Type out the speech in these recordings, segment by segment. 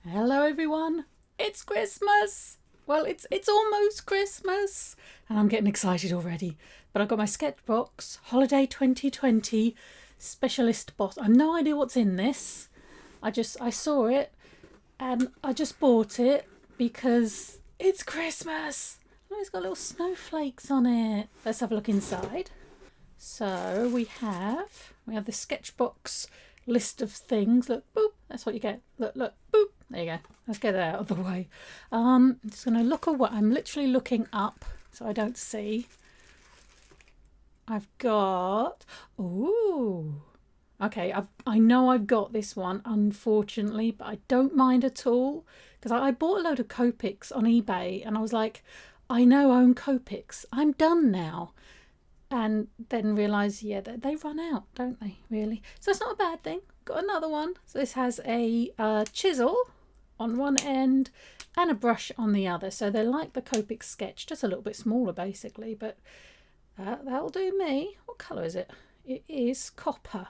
Hello everyone, it's Christmas! Well, it's almost Christmas and I'm getting excited already. But I've got my Sketchbox Holiday 2020 Specialist Boss. I've no idea what's in this. I saw it and I just bought it because it's Christmas. Oh, it's got little snowflakes on it. Let's have a look inside. So we have the Sketchbox list of things. Look, boop, that's what you get. Look, boop. There you go. Let's get that out of the way. I'm just going to look away. I'm literally looking up so I don't see. I've got... Ooh. Okay, I know I've got this one, unfortunately, but I don't mind at all. Because I bought a load of Copics on eBay and I was like, I know I own Copics. I'm done now. And then realise, yeah, they run out, don't they, really? So it's not a bad thing. Got another one. So this has a chisel on one end and a brush on the other. So they're like the Copic sketch, just a little bit smaller, basically. But that'll do me. What colour is it? It is copper.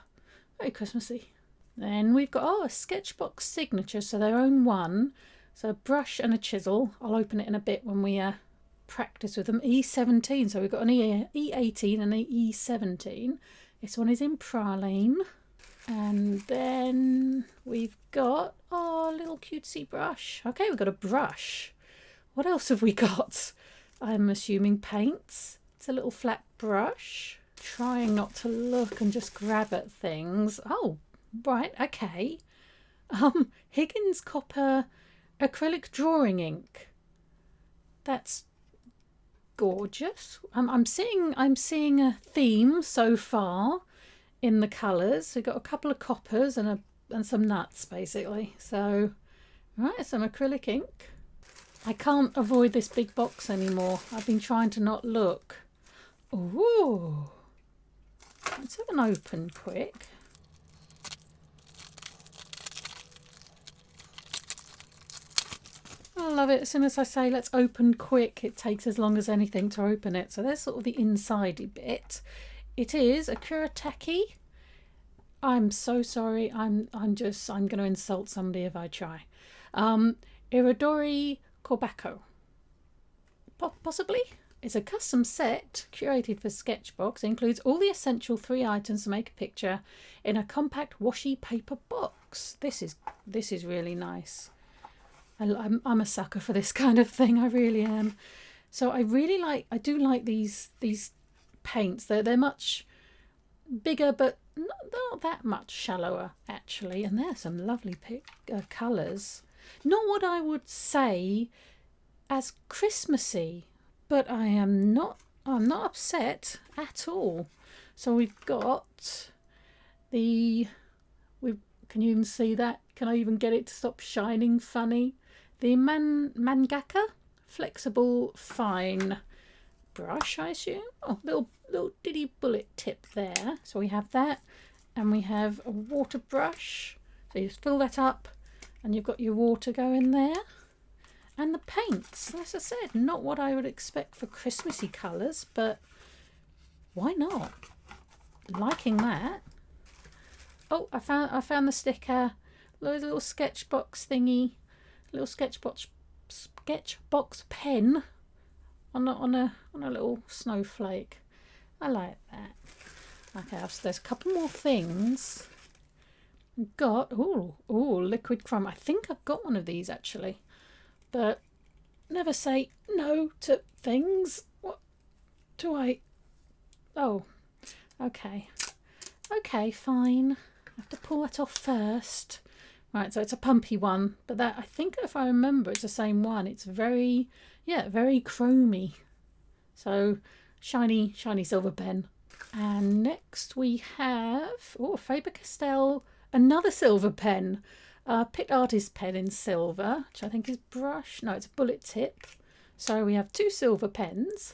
Very Christmassy. Then we've got, a Sketchbox signature, so their own one. So a brush and a chisel. I'll open it in a bit when we... practice with them. E17, so we've got an E18 and an E17. This one is in praline. And then we've got a little cutesy brush. Okay, we've got a brush. What else have we got? I'm assuming paints. It's a little flat brush. Trying not to look and just grab at things. Oh, right, okay. Higgins copper acrylic drawing ink. That's gorgeous. I'm seeing a theme so far in the colours. We've got a couple of coppers and some nuts, basically. So, right, some acrylic ink. I can't avoid this big box anymore. I've been trying to not look. Ooh, let's have an open quick. I love it. As soon as I say let's open quick, it takes as long as anything to open it. So there's sort of the insidey bit. It is a Kuretake. I'm so sorry. I'm going to insult somebody if I try. Iridori Korbako. Possibly. It's a custom set curated for Sketchbox. It includes all the essential 3 items to make a picture in a compact washi paper box. This is really nice. I'm a sucker for this kind of thing. I really am. So I do like these paints. They're much bigger, but not that much shallower actually. And there's some lovely colours. Not what I would say as Christmassy, but I'm not upset at all. So we've got can you even see that? Can I even get it to stop shining funny? The Mangaka flexible fine brush, I assume. Oh, little diddy bullet tip there. So we have that, and we have a water brush. So you just fill that up, and you've got your water going there. And the paints, as I said, not what I would expect for Christmassy colours, but why not? Liking that. Oh, I found the sticker. Little Sketchbox thingy, little Sketchbox pen on a little snowflake. I like that. Okay, so there's a couple more things. We've got liquid chrome. I think I've got one of these actually, but never say no to things. What do I? Oh, okay, fine. I have to pull that off first. Right, so it's a pumpy one, but that, I think if I remember, it's the same one. It's very chromy. So shiny silver pen. And next we have Faber-Castell, another silver pen. Pitt Artist pen in silver, which I think is brush. No, it's a bullet tip. So we have 2 silver pens.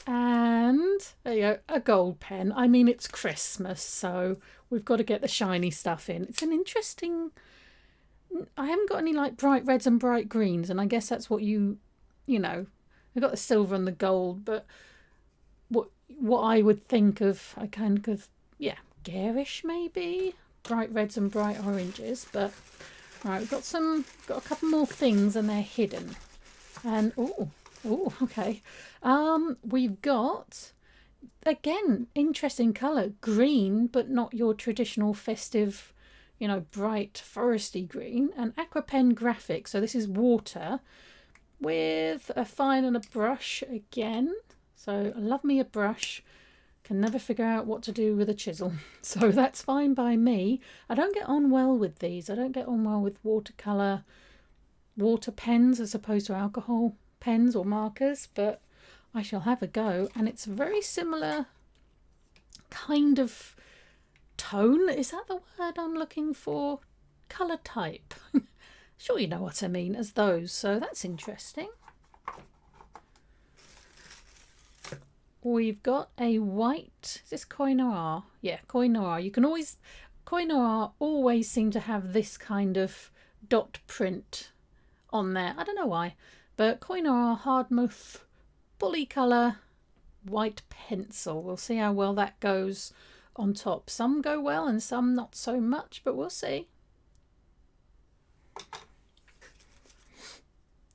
And there you go, a gold pen. I mean, it's Christmas, so we've got to get the shiny stuff in. It's an interesting... I haven't got any like bright reds and bright greens, and I guess that's what you know. I've got the silver and the gold, but what I would think of, I kind of, garish maybe, bright reds and bright oranges, but Right, we've got a couple more things and they're hidden. And oh, okay. We've got, again, interesting colour, green, but not your traditional festive, you know, bright foresty green. And Aqua pen graphic. So this is water with a fine and a brush again. So I love me a brush. Can never figure out what to do with a chisel. So that's fine by me. I don't get on well with these. I don't get on well with watercolour, water pens as opposed to alcohol pens or markers, but I shall have a go. And it's a very similar kind of tone. Is that the word I'm looking for? Colour type. Sure you know what I mean as those. So that's interesting. We've got a white, is this Coin Noir? Yeah, Coin Noir. You can always, Coin Noir always seem to have this kind of dot print on there. I don't know why, but Coin Noir Hardmouth Polycolour white pencil. We'll see how well that goes on top. Some go well and some not so much, but we'll see.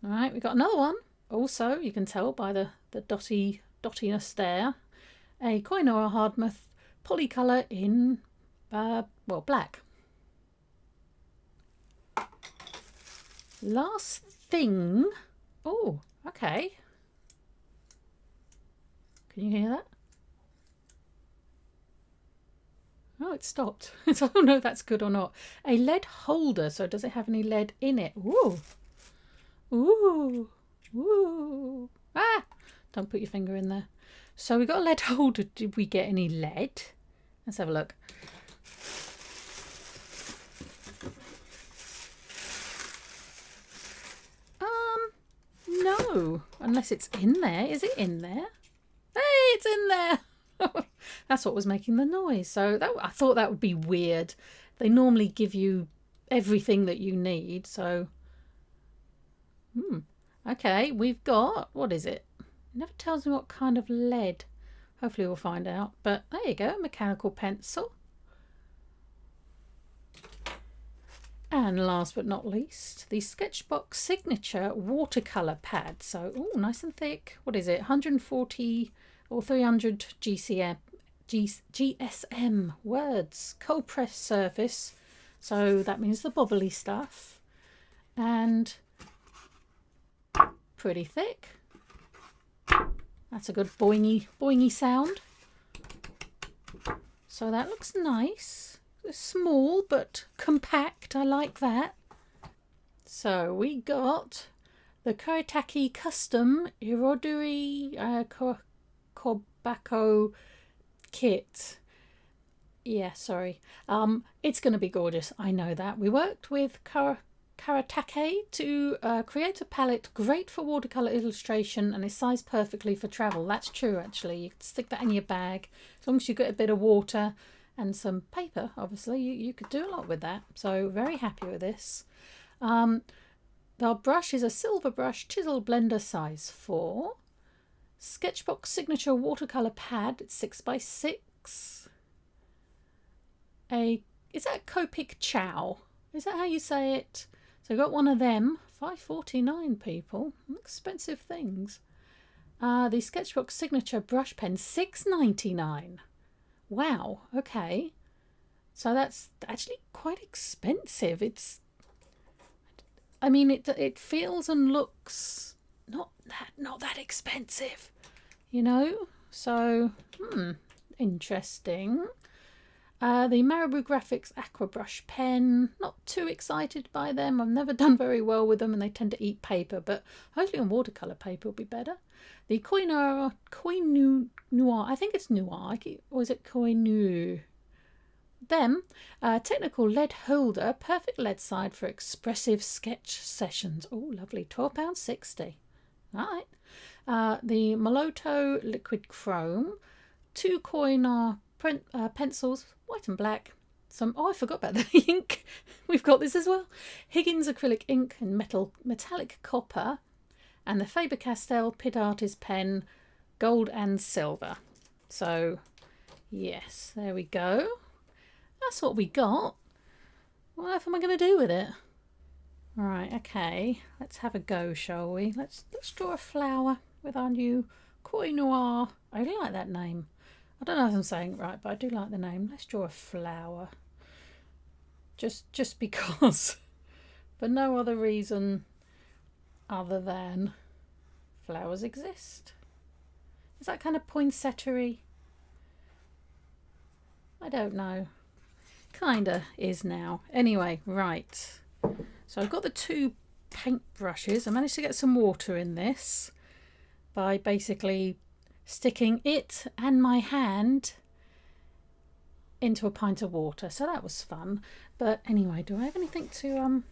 All right, we've got another one. Also, you can tell by the dottiness there. A Coin Noir Hardmouth Polycolour in, well, black. Last thing. Oh, okay. Can you hear that? Oh, it stopped. I don't know if that's good or not. A lead holder. So does it have any lead in it? Ooh. Ooh. Ooh. Ah! Don't put your finger in there. So we got a lead holder. Did we get any lead? Let's have a look. No. Unless it's in there. Is it in there? Hey, it's in there. That's what was making the noise. So I thought that would be weird. They normally give you everything that you need. So, okay, we've got, what is it? It never tells me what kind of lead. Hopefully we'll find out. But there you go, mechanical pencil. And last but not least, the Sketchbox Signature Watercolor Pad. So, oh, nice and thick. What is it? 140 or 300 GSM words. Cold press surface. So that means the bobbly stuff. And pretty thick. That's a good boingy sound. So that looks nice. Small but compact. I like that. So we got the CHRIIIIIISTMAAAAAAAS Custom Embroidery Kobako kit. Yeah, sorry. It's going to be gorgeous. I know that. We worked with CHRIIIIIIISTMAAAAAAAS to create a palette great for watercolor illustration and is sized perfectly for travel. That's true, actually. You can stick that in your bag as long as you get a bit of water and some paper. Obviously, you could do a lot with that. So very happy with this. Our brush is a silver brush chisel blender size 4. Sketchbox Signature Watercolor Pad. It's 6x6. Is that Copic Chow? Is that how you say it? So I got one of them. $5.49, people. Expensive things. The Sketchbox Signature Brush Pen, $6.99. Wow, okay. So that's actually quite expensive. I mean, it feels and looks not that expensive, you know? So, interesting. The Marabou Graphics Aqua Brush Pen. Not too excited by them. I've never done very well with them and they tend to eat paper, but hopefully on watercolour paper will be better. The Coin Noir, I think it's Noir, or is it Coin Noir? Them, technical lead holder, perfect lead side for expressive sketch sessions. Oh, lovely, £12.60. All right. The Moloto Liquid Chrome, 2 Coin Noir pencils, white and black. I forgot about the ink. We've got this as well. Higgins acrylic ink and metallic copper. And the Faber-Castell Pit Artist pen, gold and silver. So, yes, there we go. That's what we got. What on earth am I going to do with it? Right, okay, let's have a go, shall we? Let's draw a flower with our new Koi Noir. I really like that name. I don't know if I'm saying it right, but I do like the name. Let's draw a flower. Just because. For no other reason other than flowers exist. Is that kind of poinsettia-y? I don't know. Kinda is now. Anyway, right. So I've got the two paint brushes. I managed to get some water in this by basically sticking it and my hand into a pint of water. So that was fun. But anyway, do I have anything to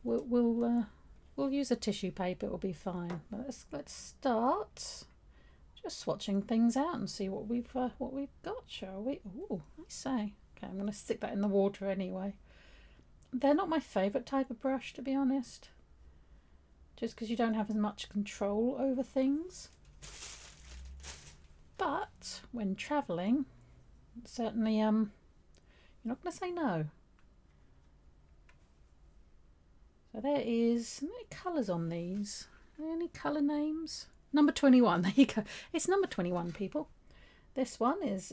we'll use a tissue paper, it'll be fine. But let's start just swatching things out and see what we've got, shall we? Oh, I say. Okay, I'm going to stick that in the water anyway. They're not my favourite type of brush, to be honest. Just because you don't have as much control over things. But when travelling, certainly you're not going to say no. So there is, how many colours on these? Are there any colour names? Number 21, there you go. It's number 21, people. This one is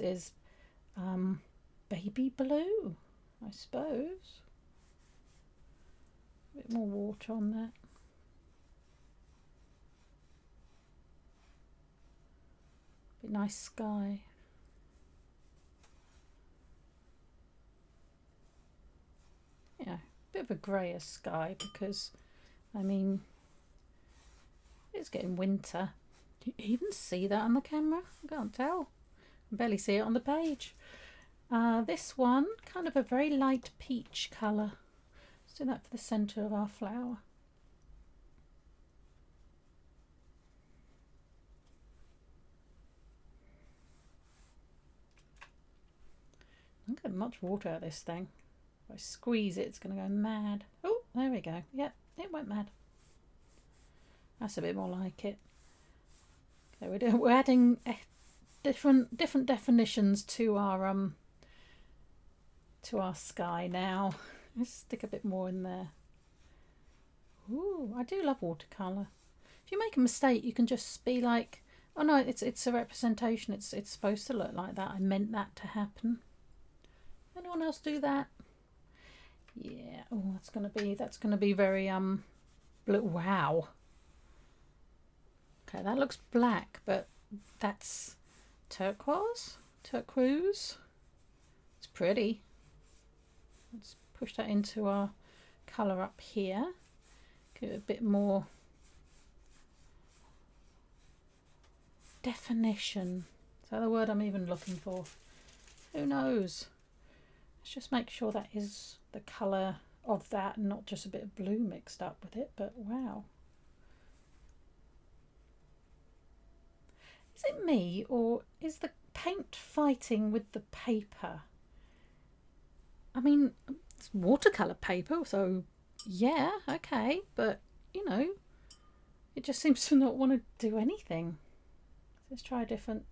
baby blue, I suppose. A bit more water on that. Bit nice sky. Yeah, bit of a greyer sky because, I mean, it's getting winter. Do you even see that on the camera? I can't tell. I can barely see it on the page. This one, kind of a very light peach colour. Let's do that for the centre of our flower. I'm getting much water out of this thing. If I squeeze it, it's going to go mad. Oh, there we go. Yep, it went mad. That's a bit more like it. Okay, we're adding different definitions to our sky now. Let's stick a bit more in there. Ooh, I do love watercolour. If you make a mistake, you can just be like, oh no, it's a representation. It's supposed to look like that. I meant that to happen. Anyone else do that? Yeah. Oh, that's gonna be very blue. Wow. Okay, that looks black, but that's turquoise. It's pretty. Let's push that into our colour up here. Give it a bit more definition. Is that the word I'm even looking for? Who knows? Let's just make sure that is the colour of that and not just a bit of blue mixed up with it, but wow. Is it me, or is the paint fighting with the paper? I mean, it's watercolour paper, so yeah, okay, but you know, it just seems to not want to do anything. Let's try a different.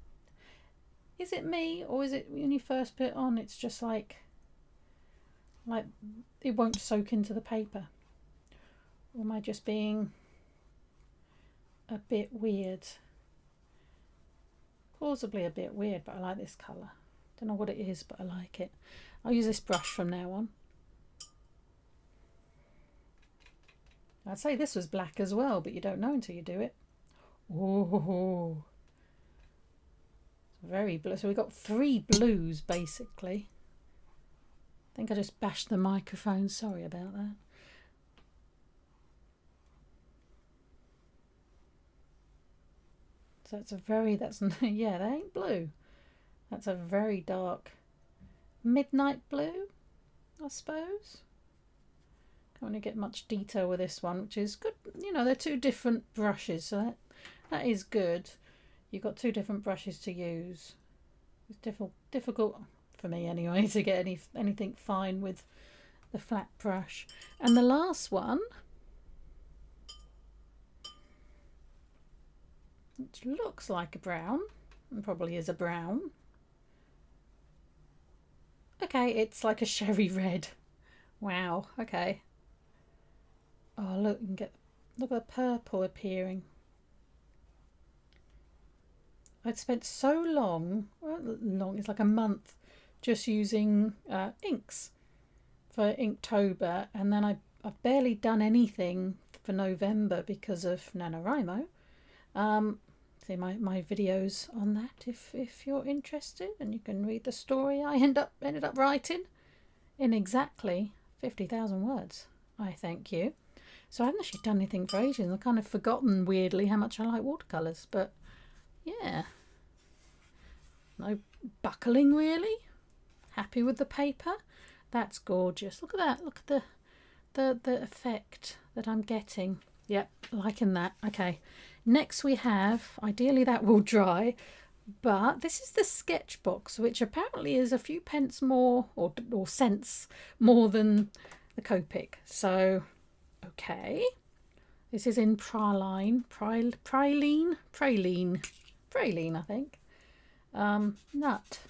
Is it me, or is it when you first put it on, it's just like it won't soak into the paper? Or am I just being a bit weird? Plausibly a bit weird, but I like this colour. Don't know what it is, but I like it. I'll use this brush from now on. I'd say this was black as well, but you don't know until you do it. Oh, it's very blue. So we've got 3 blues basically. I think I just bashed the microphone. Sorry about that. So it's yeah, that ain't blue. That's a very dark midnight blue, I suppose. Can't really get much detail with this one, which is good. You know, they're 2 different brushes, so that is good. You've got 2 different brushes to use. It's difficult for me anyway to get anything fine with the flat brush. And the last one, which looks like a brown, and probably is a brown. Okay, it's like a sherry red. Wow, okay. Oh, look, you can look at the purple appearing. I'd spent so long, well, it's like a month, just using inks for Inktober, and then I've barely done anything for November because of NaNoWriMo. See my videos on that if you're interested, and you can read the story I ended up writing in exactly 50,000 words. I thank you. So I haven't actually done anything for ages. I've kind of forgotten weirdly how much I like watercolours, but yeah. No buckling really. Happy with the paper. That's gorgeous. Look at that. Look at the effect that I'm getting. Yep, liking that. Okay. Next we have, ideally that will dry, but this is the Sketchbox, which apparently is a few pence more or cents more than the Copic. So, okay. This is in praline, I think. Nut.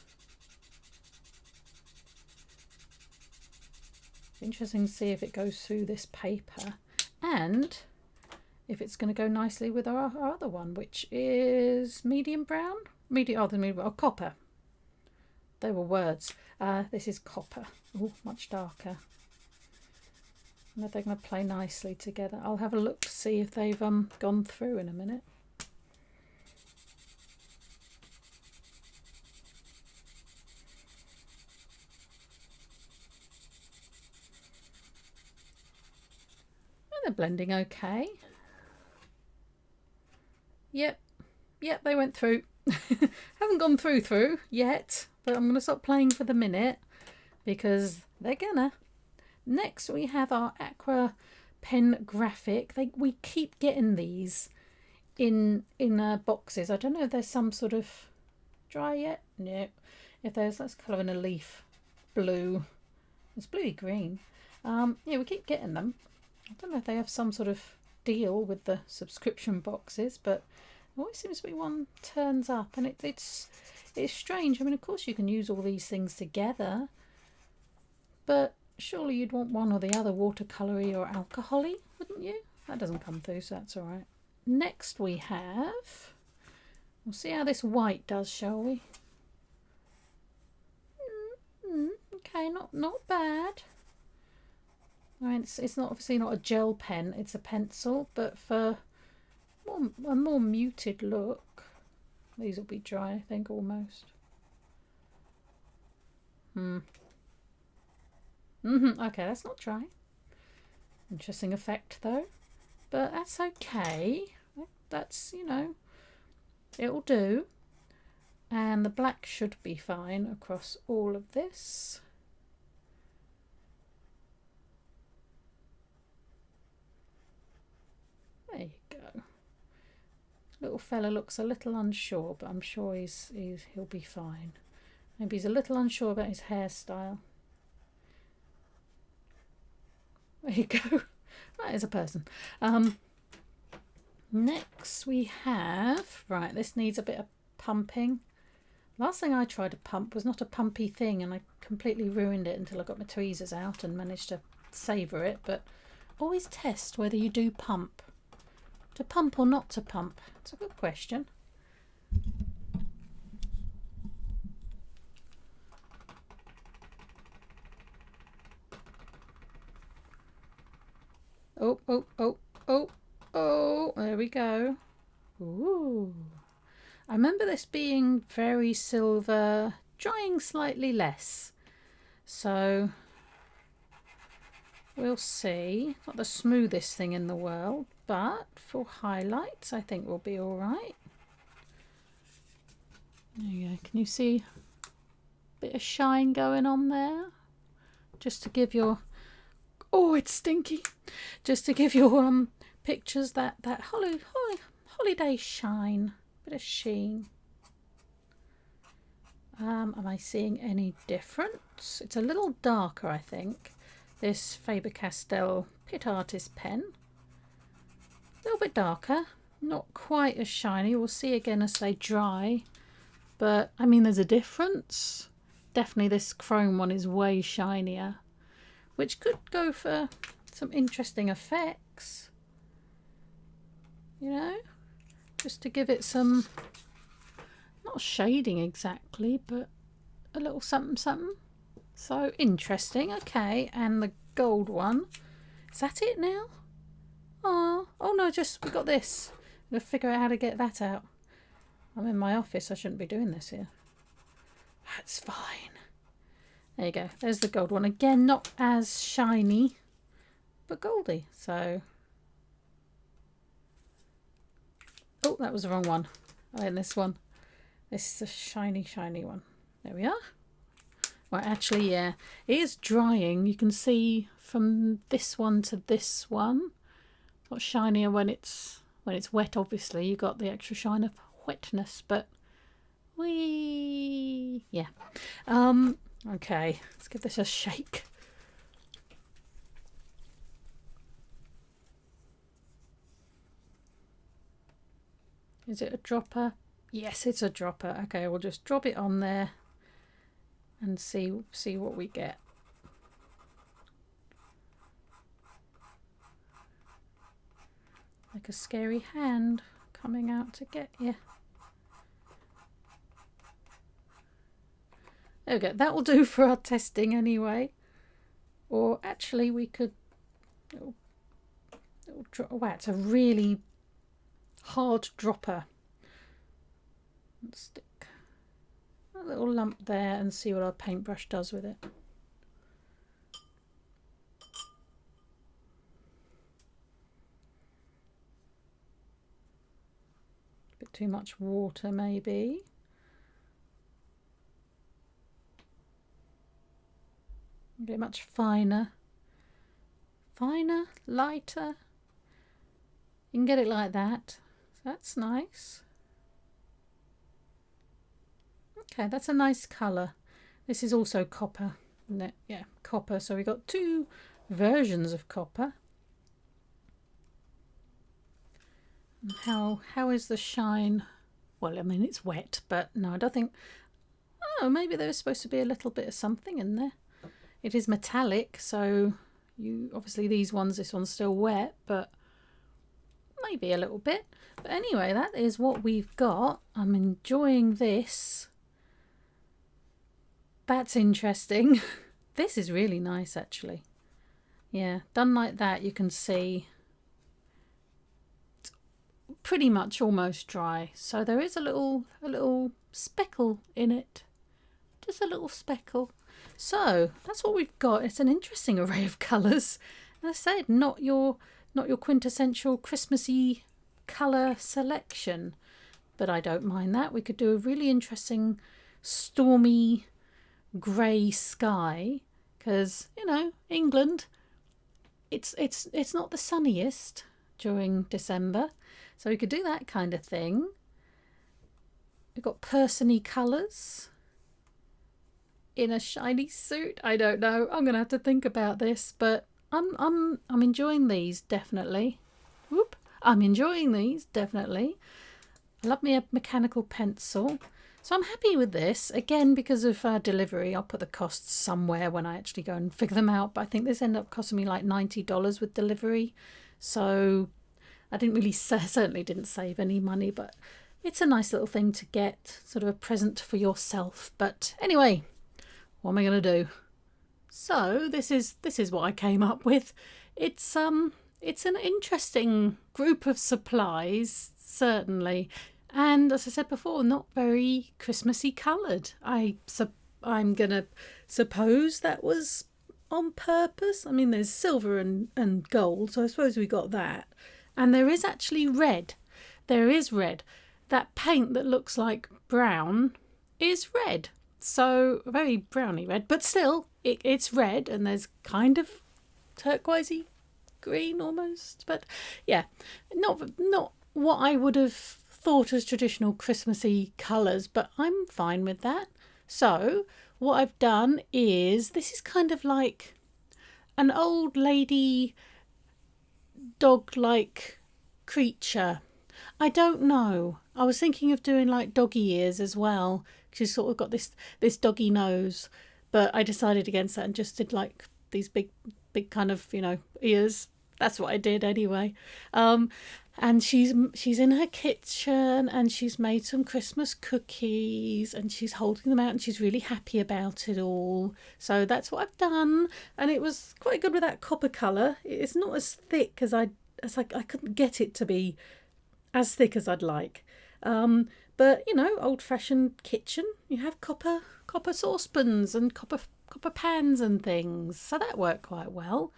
Interesting to see if it goes through this paper and if it's going to go nicely with our other one, which is medium brown, copper. They were words. This is copper. Oh, much darker. And they're going to play nicely together. I'll have a look to see if they've gone through in a minute. They're blending okay. Yep, they went through. Haven't gone through yet, but I'm going to stop playing for the minute because they're gonna. Next we have our Aqua pen graphic. We keep getting these in boxes. I don't know if there's some sort of dry yet. No. If there's, let's colour in a leaf blue. It's bluey green. Yeah, we keep getting them. I don't know if they have some sort of deal with the subscription boxes, but it always seems to be one turns up, and it's strange. I mean, of course you can use all these things together, but surely you'd want one or the other, watercolory or alcohol-y, wouldn't you? That doesn't come through, so that's all right. Next we have, we'll see how this white does, shall we? Okay, not bad. I mean, it's not obviously not a gel pen, it's a pencil, but for a more muted look, these will be dry, I think, almost. Okay, that's not dry. Interesting effect though, but that's okay. That's, you know, it'll do. And the black should be fine across all of this. There you go. Little fella looks a little unsure, but I'm sure he'll be fine. Maybe he's a little unsure about his hairstyle. There you go. That is a person. Next we have, right, this needs a bit of pumping. Last thing I tried to pump was not a pumpy thing, and I completely ruined it until I got my tweezers out and managed to savour it. But always test whether you do pump. To pump or not to pump? It's a good question. Oh, there we go. Ooh. I remember this being very silver, drying slightly less. So we'll see. Not the smoothest thing in the world, but for highlights I think we'll be all right. There you go. Can you see a bit of shine going on there? Just to give your... Oh, it's stinky. Just to give your pictures that holiday shine. Bit of sheen. Am I seeing any difference? It's a little darker, I think. This Faber-Castell Pit Artist pen. A little bit darker. Not quite as shiny. We'll see again as they dry. But, I mean, there's a difference. Definitely this chrome one is way shinier. which could go for some interesting effects, you know, just to give it some, not shading exactly, but a little something something. So interesting. Okay, and the gold one, is that it now? Oh no, just we got this. I'm gonna figure out how to get that out. I'm in my office, I shouldn't be doing this here. That's fine. There you go, there's the gold one. Again, not as shiny, but goldy. So, oh, that was the wrong one. Oh, and this one. This is a shiny, shiny one. There we are. Well, actually, yeah, it is drying. You can see from this one to this one. It's not shinier when it's wet. Obviously, you got the extra shine of wetness, but yeah. Okay, let's give this a shake. Is it a dropper? Yes, it's a dropper. Okay, we'll just drop it on there and see what we get. Like a scary hand coming out to get you. There we go. That will do for our testing anyway. Or actually we could... Wow, it's a really hard dropper. Let's stick a little lump there and see what our paintbrush does with it. A bit too much water maybe. A bit much finer. Finer, lighter. You can get it like that. So that's nice. Okay, that's a nice colour. This is also copper, isn't it? Yeah, copper. So we've got two versions of copper. And how is the shine? Well, I mean, it's wet, but no, I don't think... Oh, maybe there's supposed to be a little bit of something in there. It is metallic, so you obviously this one's still wet, but maybe a little bit. But anyway, that is what we've got. I'm enjoying this. That's interesting. This is really nice, actually. Yeah, done like that, you can see it's pretty much almost dry. So there is a little speckle in it. Just a little speckle. So that's what we've got. It's an interesting array of colours. As I said, not your quintessential Christmassy colour selection, but I don't mind that. We could do a really interesting stormy grey sky because, you know, England, it's not the sunniest during December, so we could do that kind of thing. We've got persony colours in a shiny suit. I don't know. I'm gonna have to think about this, but I'm enjoying these definitely. Whoop! I'm enjoying these definitely. I love me a mechanical pencil, so I'm happy with this. Again, because of delivery, I'll put the costs somewhere when I actually go and figure them out. But I think this ended up costing me like $90 with delivery, so I didn't really certainly didn't save any money. But it's a nice little thing to get, sort of a present for yourself. But anyway. What am I going to do? So this is what I came up with. It's an interesting group of supplies, certainly, and as I said before, not very Christmassy coloured. I'm gonna suppose that was on purpose. I mean, there's silver and gold, so I suppose we got that. And there is actually red. There is red. That paint that looks like brown is red. So very browny red, but still it's red, and there's kind of turquoisey green almost. But yeah, not what I would have thought as traditional Christmassy colours, but I'm fine with that. So what I've done is, this is kind of like an old lady dog-like creature. I don't know. I was thinking of doing like doggy ears as well. She's sort of got this doggy nose, but I decided against that and just did like big kind of, you know, ears. That's what I did anyway. And she's in her kitchen and she's made some Christmas cookies and she's holding them out and she's really happy about it all. So that's what I've done, and it was quite good with that copper colour. It's not as thick as I couldn't get it to be as thick as I'd like. But you know, old-fashioned kitchen, you have copper saucepans and copper pans and things, so that worked quite well.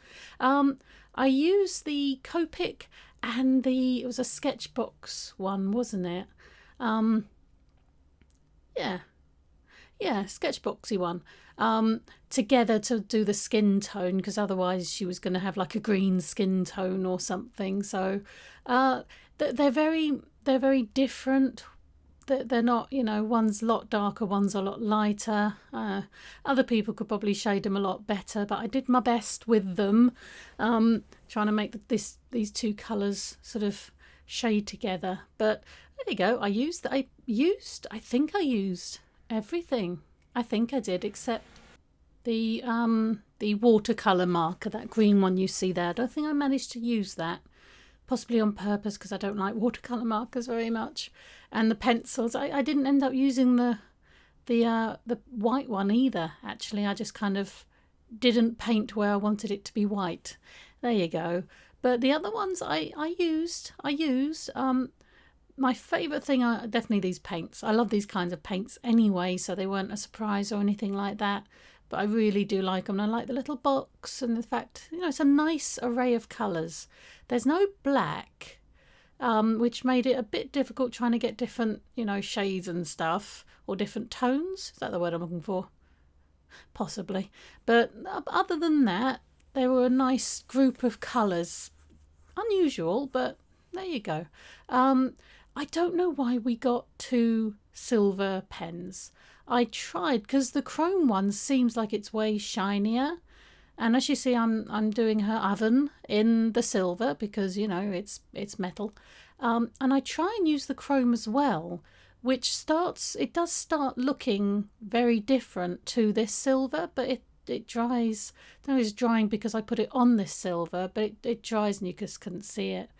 I used the Copic and it was a Sketchbox one, wasn't it? Yeah, Sketchboxy one. Together to do the skin tone, because otherwise she was going to have like a green skin tone or something. So they're very different. They're not, you know, one's a lot darker, one's a lot lighter. Other people could probably shade them a lot better, but I did my best with them, trying to make these two colours sort of shade together. But there you go. I think I used everything. I think I did, except the watercolour marker, that green one you see there. I don't think I managed to use that. Possibly on purpose, because I don't like watercolour markers very much. And the pencils, I didn't end up using the white one either, actually. I just kind of didn't paint where I wanted it to be white. There you go. But the other ones I used. My favourite thing are definitely these paints. I love these kinds of paints anyway, so they weren't a surprise or anything like that. But I really do like them. And I like the little box and the fact, you know, it's a nice array of colours. There's no black, which made it a bit difficult trying to get different, you know, shades and stuff, or different tones. Is that the word I'm looking for? Possibly. But other than that, they were a nice group of colours. Unusual, but there you go. I don't know why we got 2 silver pens. I tried, because the chrome one seems like it's way shinier. And as you see, I'm doing her oven in the silver because, you know, it's metal. And I try and use the chrome as well, which does start looking very different to this silver, but it dries. I don't know if it's drying because I put it on this silver, but it dries and you just couldn't see it.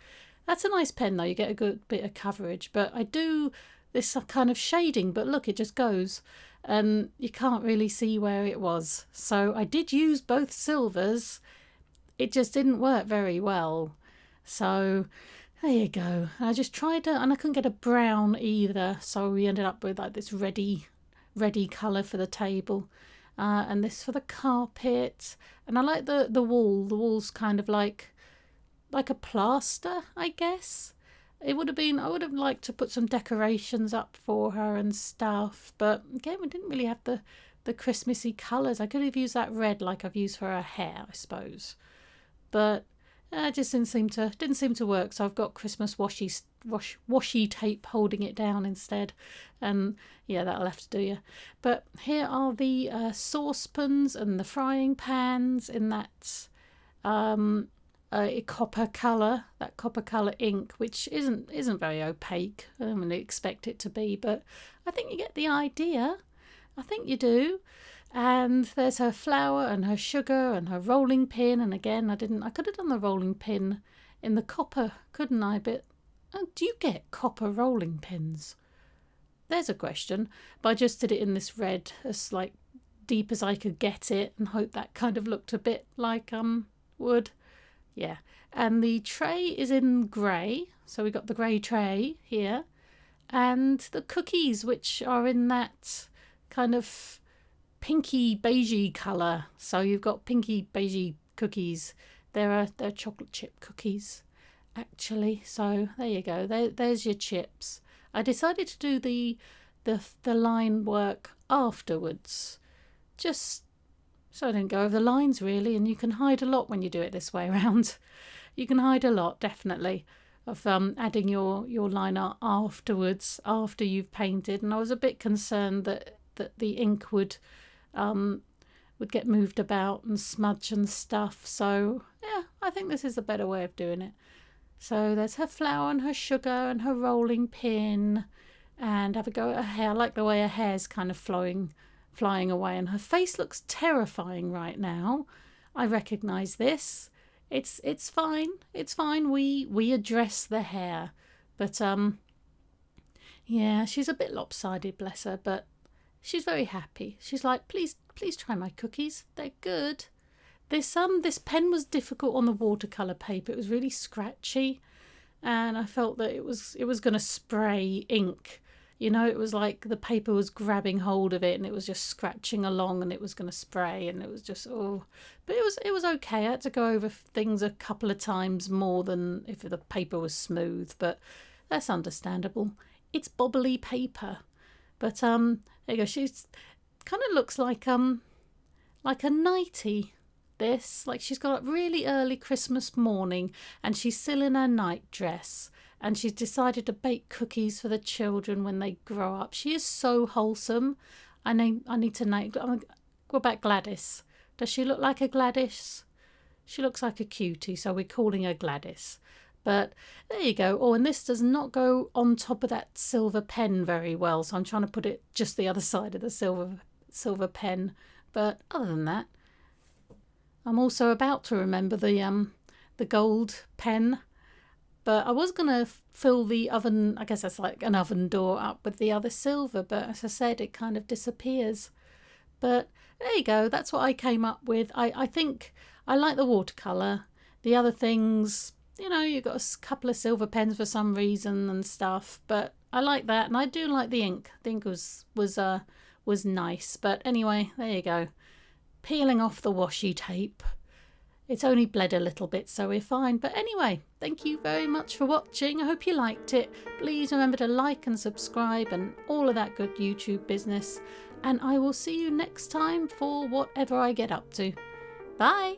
That's a nice pen though, you get a good bit of coverage. But I do this kind of shading, but look, it just goes and you can't really see where it was. So I did use both silvers, it just didn't work very well. So there you go. I just tried it and I couldn't get a brown either, so we ended up with like this reddy colour for the table, and this for the carpet. And I like the wall. The wall's kind of like a plaster, I guess. I would have liked to put some decorations up for her and stuff, but again, we didn't really have the Christmassy colours. I could have used that red like I've used for her hair, I suppose, but it just didn't seem to work. So I've got Christmas washi tape holding it down instead, and yeah, that'll have to do you. But here are the saucepans and the frying pans in that copper colour, that copper colour ink, which isn't very opaque. I don't really expect it to be, but I think you get the idea. I think you do. And there's her flour and her sugar and her rolling pin. And again, I could have done the rolling pin in the copper, couldn't I? But do you get copper rolling pins? There's a question. But I just did it in this red, as like deep as I could get it, and hope that kind of looked a bit like wood. Yeah, and the tray is in grey, so we got the grey tray here, and the cookies, which are in that kind of pinky beigey colour. So you've got pinky beigey cookies. They're chocolate chip cookies, actually. So there you go. There's your chips. I decided to do the line work afterwards, just so I didn't go over the lines really, and you can hide a lot when you do it this way around. You can hide a lot, definitely, of adding your line art afterwards, after you've painted. And I was a bit concerned that the ink would get moved about and smudge and stuff. So yeah, I think this is a better way of doing it. So there's her flour and her sugar and her rolling pin, and have a go at her hair. I like the way her hair's kind of flying away, and her face looks terrifying right now. I recognise this. It's fine. It's fine. We address the hair. But yeah, she's a bit lopsided, bless her, but she's very happy. She's like, please try my cookies. They're good. This pen was difficult on the watercolor paper. It was really scratchy, and I felt that it was going to spray ink. You know, it was like the paper was grabbing hold of it and it was just scratching along and it was going to spray, and it was just, oh. But it was okay. I had to go over things a couple of times more than if the paper was smooth, but that's understandable. It's bobbly paper. But there you go. She's kind of looks like a nightie. This, like, she's got up really early Christmas morning and she's still in her night dress, and she's decided to bake cookies for the children when they grow up. She is so wholesome. I need to name. What about Gladys? Does she look like a Gladys? She looks like a cutie, so we're calling her Gladys. But there you go. Oh, and this does not go on top of that silver pen very well, so I'm trying to put it just the other side of the silver pen. But other than that, I'm also about to remember the gold pen, but I was gonna fill the oven, I guess that's like an oven door, up with the other silver, but as I said, it kind of disappears. But there you go. That's what I came up with. I think I like the watercolor. The other things, you know, you've got a couple of silver pens for some reason and stuff, but I like that, and I do like the ink. The ink was nice. But anyway, there you go. Peeling off the washi tape. It's only bled a little bit, so we're fine. But anyway, thank you very much for watching. I hope you liked it. Please remember to like and subscribe and all of that good YouTube business. And I will see you next time for whatever I get up to. Bye.